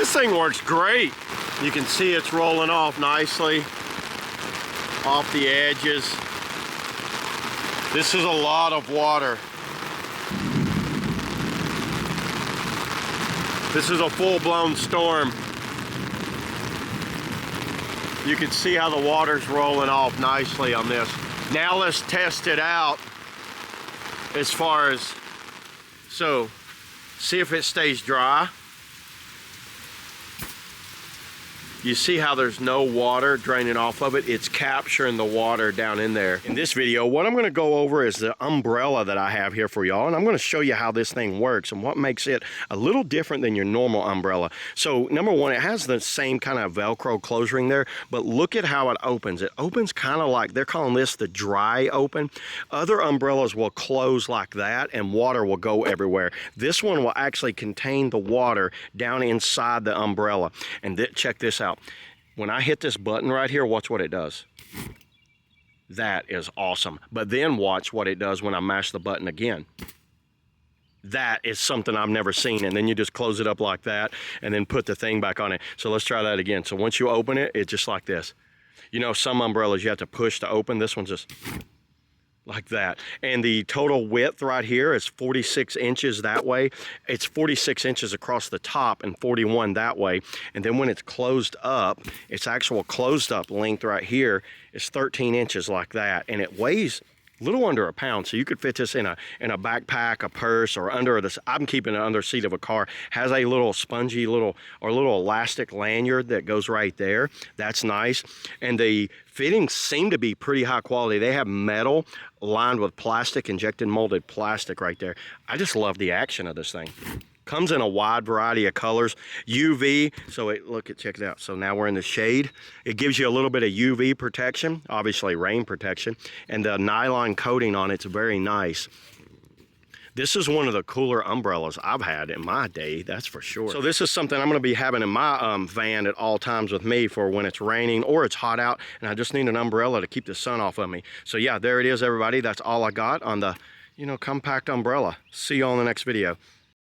This thing works great. You can see it's rolling off nicely off the edges. This is a lot of water. This is a full-blown storm. You can see how the water's rolling off nicely on this. Now let's test it out as far as, so see if it stays dry. You see how there's no water draining off of it? It's capturing the water down in there. In this video, what I'm gonna go over is the umbrella that I have here for y'all, and I'm gonna show you how this thing works and what makes it a little different than your normal umbrella. So number one, it has the same kind of Velcro close ring there, but look at how it opens. It opens kind of like, they're calling this the dry open. Other umbrellas will close like that and water will go everywhere. This one will actually contain the water down inside the umbrella. And check this out. When I hit this button right here, watch what it does. That is awesome. But then watch what it does when I mash the button again. That is something I've never seen. And then you just close it up like that and then put the thing back on it. So let's try that again. So once you open it, it's just like this. You know, some umbrellas you have to push to open. This one's just like that. And the total width right here is 46 inches that way. It's 46 inches across the top and 41 that way. And then when it's closed up, its actual closed up length right here is 13 inches like that. And it weighs a little under a pound. So you could fit this in a backpack, a purse, or under this. I'm keeping it under the seat of a car. Has a little spongy little elastic lanyard that goes right there. That's nice. And the fittings seem to be pretty high quality. They have metal lined with plastic, injected molded plastic right there. I just love the action of this thing. Comes in a wide variety of colors. UV, so check it out. So now we're in the shade. It gives you a little bit of UV protection, obviously rain protection, and the nylon coating on it's very nice. This is one of the cooler umbrellas I've had in my day, that's for sure. So this is something I'm gonna be having in my van at all times with me for when it's raining or it's hot out and I just need an umbrella to keep the sun off of me. So yeah, there it is, everybody. That's all I got on the, compact umbrella. See you on the next video.